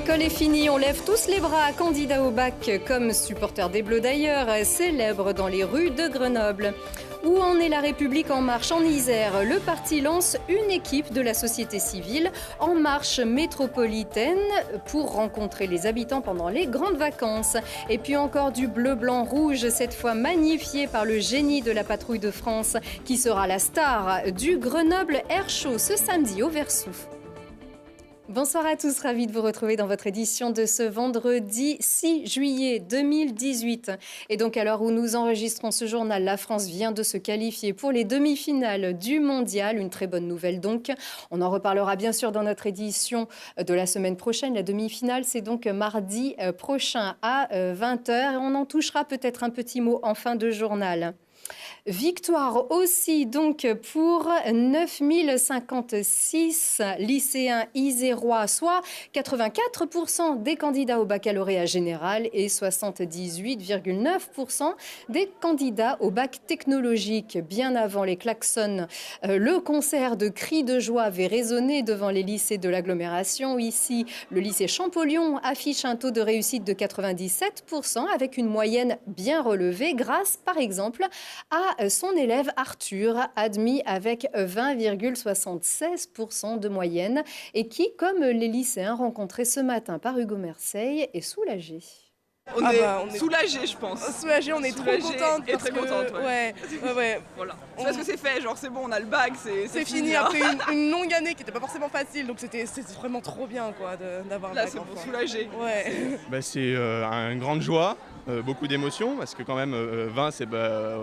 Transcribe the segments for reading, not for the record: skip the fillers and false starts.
l'école est finie, on lève tous les bras. Candidats au bac, comme supporters des Bleus d'ailleurs, célèbrent dans les rues de Grenoble. Où en est la République en marche en Isère? Le parti lance une équipe de la société civile en marche métropolitaine pour rencontrer les habitants pendant les grandes vacances. Et puis encore du bleu, blanc, rouge, cette fois magnifié par le génie de la patrouille de France qui sera la star du Grenoble Air Show ce samedi au Versou. Bonsoir à tous, ravi de vous retrouver dans votre édition de ce vendredi 6 juillet 2018. Et donc à l'heure où nous enregistrons ce journal, la France vient de se qualifier pour les demi-finales du mondial. Une très bonne nouvelle donc. On en reparlera bien sûr dans notre édition de la semaine prochaine. La demi-finale, c'est donc mardi prochain à 20h. Et on en touchera peut-être un petit mot en fin de journal. Victoire aussi donc pour 9056 lycéens isérois, soit 84% des candidats au baccalauréat général et 78,9% des candidats au bac technologique. Bien avant les klaxons, le concert de cris de joie avait résonné devant les lycées de l'agglomération. Ici, le lycée Champollion affiche un taux de réussite de 97% avec une moyenne bien relevée grâce par exemple à son élève Arthur, admis avec 20,76% de moyenne et qui, comme les lycéens rencontrés ce matin par Hugo Merseille, est soulagé. On est soulagés, je pense. Soulagés, on est trop contentes. Et très contentes, ouais. Voilà. Parce que c'est fait, genre c'est bon, on a le bac, c'est fini. Après une longue année qui n'était pas forcément facile, donc c'était vraiment trop bien quoi, d'avoir le bac. Là, c'est pour soulager. Ouais. C'est une grande joie. Beaucoup d'émotions parce que quand même 20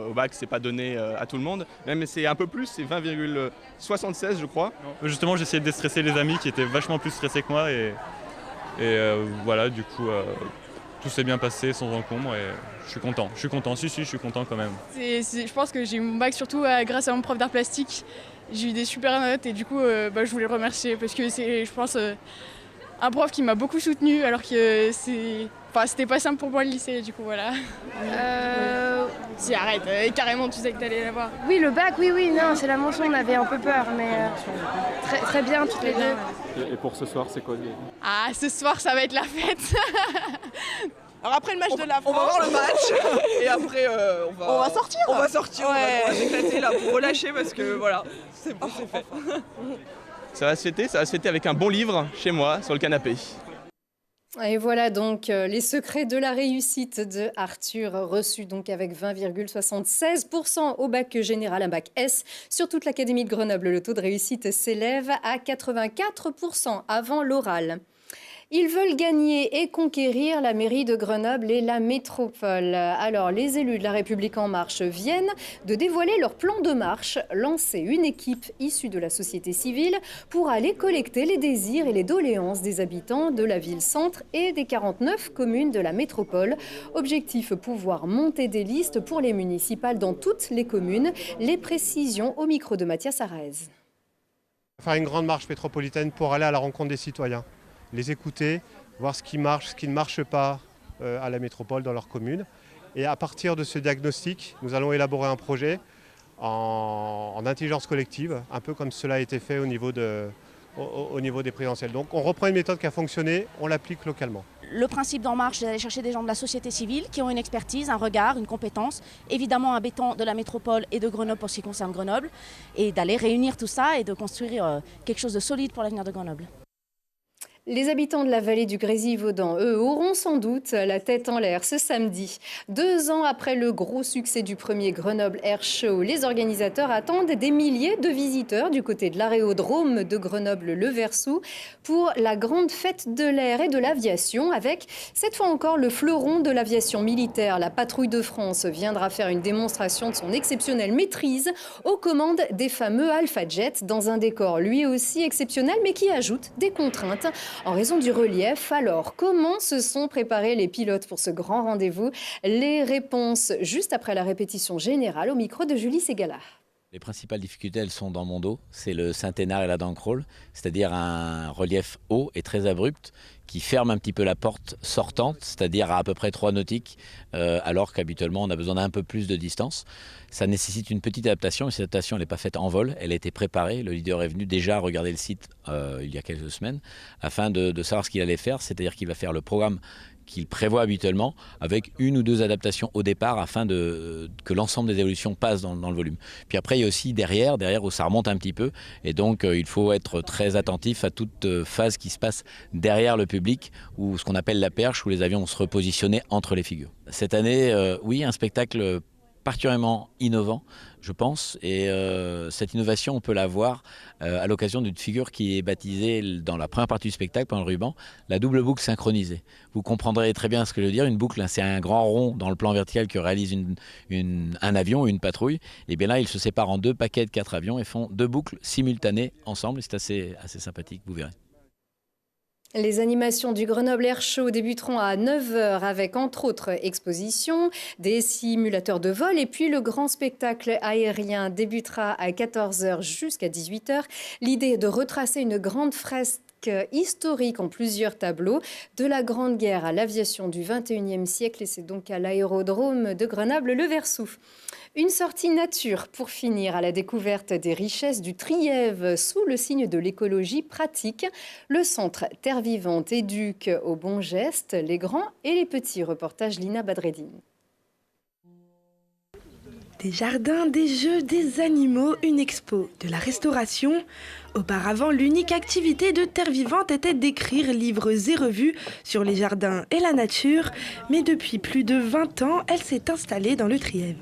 au bac c'est pas donné à tout le monde, même c'est un peu plus, c'est 20,76 je crois. Justement j'ai essayé de déstresser les amis qui étaient vachement plus stressés que moi et voilà du coup tout s'est bien passé sans encombre et je suis content, je suis content quand même. Je pense que j'ai eu mon bac surtout grâce à mon prof d'art plastique, j'ai eu des super notes et du coup je voulais le remercier parce que c'est je pense un prof qui m'a beaucoup soutenue alors que c'était pas simple pour moi le lycée, du coup voilà. Si arrête, carrément tu sais que t'allais l'avoir. Oui le bac, oui, non c'est la mention, on avait un peu peur mais très bien toutes les deux. Et pour ce soir c'est quoi? Ah ce soir ça va être la fête. Alors après le match de la France, on va voir le match et après on va sortir. On va sortir, ouais. on va s'éclater là pour relâcher parce que voilà, c'est bon, c'est fait. Ça va se fêter avec un bon livre chez moi sur le canapé. Et voilà donc les secrets de la réussite de Arthur, reçu donc avec 20,76% au bac général, un bac S. Sur toute l'académie de Grenoble, le taux de réussite s'élève à 84% avant l'oral. Ils veulent gagner et conquérir la mairie de Grenoble et la métropole. Alors, les élus de La République En Marche viennent de dévoiler leur plan de marche, lancer une équipe issue de la société civile pour aller collecter les désirs et les doléances des habitants de la ville-centre et des 49 communes de la métropole. Objectif, pouvoir monter des listes pour les municipales dans toutes les communes. Les précisions au micro de Mathias Araez. Faire une grande marche métropolitaine pour aller à la rencontre des citoyens. Les écouter, voir ce qui marche, ce qui ne marche pas à la métropole, dans leur commune. Et à partir de ce diagnostic, nous allons élaborer un projet en intelligence collective, un peu comme cela a été fait au niveau des présidentielles. Donc on reprend une méthode qui a fonctionné, on l'applique localement. Le principe d'En Marche, c'est d'aller chercher des gens de la société civile qui ont une expertise, un regard, une compétence, évidemment un béton de la métropole et de Grenoble pour ce qui concerne Grenoble, et d'aller réunir tout ça et de construire quelque chose de solide pour l'avenir de Grenoble. Les habitants de la vallée du Grésivaudan, eux, auront sans doute la tête en l'air ce samedi. 2 ans après le gros succès du premier Grenoble Air Show, les organisateurs attendent des milliers de visiteurs du côté de l'aérodrome de Grenoble-Le Versou pour la grande fête de l'air et de l'aviation avec, cette fois encore, le fleuron de l'aviation militaire. La patrouille de France viendra faire une démonstration de son exceptionnelle maîtrise aux commandes des fameux Alpha Jet dans un décor lui aussi exceptionnel mais qui ajoute des contraintes en raison du relief. Alors, comment se sont préparés les pilotes pour ce grand rendez-vous? Les réponses juste après la répétition générale au micro de Julie Ségala. Les principales difficultés, elles sont dans mon dos. C'est le Saint-Hénard et la Dancrole, c'est-à-dire un relief haut et très abrupt qui ferme un petit peu la porte sortante, c'est-à-dire à peu près 3 nautiques, alors qu'habituellement on a besoin d'un peu plus de distance. Ça nécessite une petite adaptation, et cette adaptation elle n'est pas faite en vol, elle a été préparée. Le leader est venu déjà regarder le site il y a quelques semaines afin de savoir ce qu'il allait faire, c'est-à-dire qu'il va faire le programme qu'il prévoit habituellement avec 1 ou 2 adaptations au départ afin que l'ensemble des évolutions passent dans le volume. Puis après il y a aussi derrière où ça remonte un petit peu et donc il faut être très attentif à toute phase qui se passe derrière le public ou ce qu'on appelle la perche où les avions vont se repositionner entre les figures. Cette année, oui, un spectacle particulièrement innovant, je pense, et cette innovation, on peut la voir à l'occasion d'une figure qui est baptisée dans la première partie du spectacle, pendant le ruban, la double boucle synchronisée. Vous comprendrez très bien ce que je veux dire. Une boucle, c'est un grand rond dans le plan vertical que réalise un avion ou une patrouille. Et bien là, ils se séparent en 2 paquets de 4 avions et font 2 boucles simultanées ensemble. C'est assez sympathique, vous verrez. Les animations du Grenoble Air Show débuteront à 9h avec, entre autres, expositions, des simulateurs de vol et puis le grand spectacle aérien débutera à 14h jusqu'à 18h. L'idée est de retracer une grande fresque historique en plusieurs tableaux de la Grande Guerre à l'aviation du XXIe siècle et c'est donc à l'aérodrome de Grenoble-le-Versou. Une sortie nature pour finir à la découverte des richesses du Trièves sous le signe de l'écologie pratique. Le centre Terre Vivante éduque aux bons gestes les grands et les petits. Reportage Lina Badreddine. Des jardins, des jeux, des animaux, une expo, de la restauration. Auparavant, l'unique activité de Terre Vivante était d'écrire livres et revues sur les jardins et la nature. Mais depuis plus de 20 ans, elle s'est installée dans le Trièves.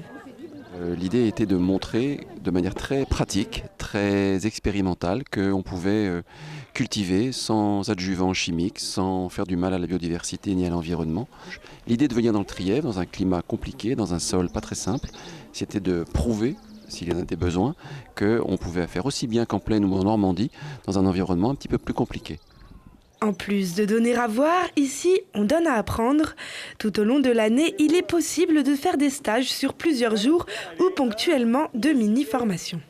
L'idée était de montrer de manière très pratique, très expérimentale, qu'on pouvait cultiver sans adjuvants chimiques, sans faire du mal à la biodiversité ni à l'environnement. L'idée de venir dans le Trièves, dans un climat compliqué, dans un sol pas très simple, c'était de prouver, s'il y en avait besoin, qu'on pouvait faire aussi bien qu'en Plaine ou en Normandie, dans un environnement un petit peu plus compliqué. En plus de donner à voir, ici, on donne à apprendre. Tout au long de l'année, il est possible de faire des stages sur plusieurs jours ou ponctuellement de mini-formations.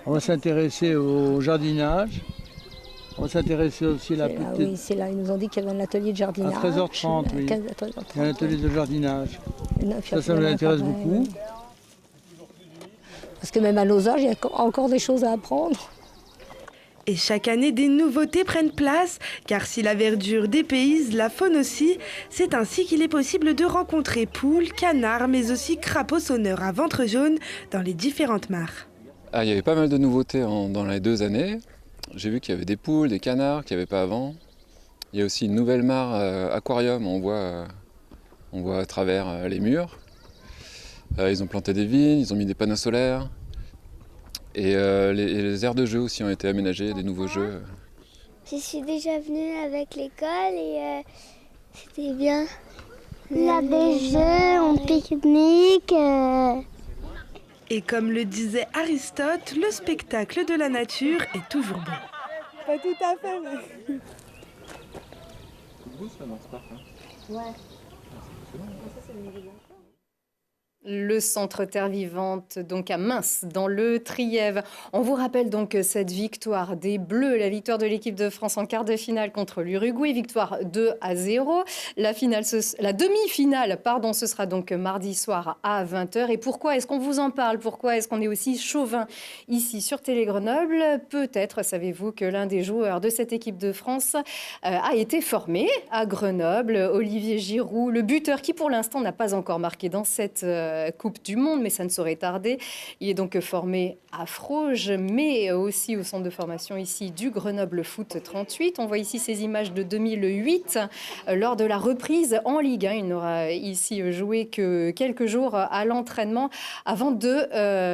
On va s'intéresser au jardinage. On va s'intéresser aussi à la petite... Oui, c'est là. Ils nous ont dit qu'il y avait un atelier de jardinage. À 13h30, oui. 15h30, il y a un atelier de jardinage. Ça nous intéresse beaucoup. Parce que même à nos âges, il y a encore des choses à apprendre. Et chaque année, des nouveautés prennent place, car si la verdure dépayse, la faune aussi, c'est ainsi qu'il est possible de rencontrer poules, canards, mais aussi crapauds sonneurs à ventre jaune dans les différentes mares. Il y avait pas mal de nouveautés dans les 2 années. J'ai vu qu'il y avait des poules, des canards qu'il n'y avait pas avant. Il y a aussi une nouvelle mare aquarium, on voit à travers les murs. Ils ont planté des vignes, ils ont mis des panneaux solaires. Et les aires de jeu aussi ont été aménagées, des nouveaux jeux. Je suis déjà venue avec l'école et c'était bien. Il y a des jeux, on pique-nique. Et comme le disait Aristote, le spectacle de la nature est toujours beau. Pas tout à fait, mais... Ouais. Le centre Terre Vivante, donc à Mins, dans le Trièves. On vous rappelle donc cette victoire des Bleus, la victoire de l'équipe de France en quart de finale contre l'Uruguay, victoire 2-0. La demi-finale, ce sera donc mardi soir à 20h. Et pourquoi est-ce qu'on vous en parle? Pourquoi est-ce qu'on est aussi chauvin ici sur Télé Grenoble? Peut-être savez-vous que l'un des joueurs de cette équipe de France a été formé à Grenoble, Olivier Giroud, le buteur qui pour l'instant n'a pas encore marqué dans cette Coupe du Monde, mais ça ne saurait tarder. Il est donc formé à Froges, mais aussi au centre de formation ici du Grenoble Foot 38. On voit ici ces images de 2008, lors de la reprise en Ligue 1. Il n'aura ici joué que quelques jours à l'entraînement avant de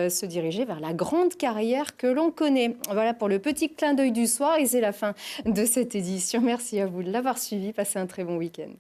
se diriger vers la grande carrière que l'on connaît. Voilà pour le petit clin d'œil du soir et c'est la fin de cette édition. Merci à vous de l'avoir suivi. Passez un très bon week-end.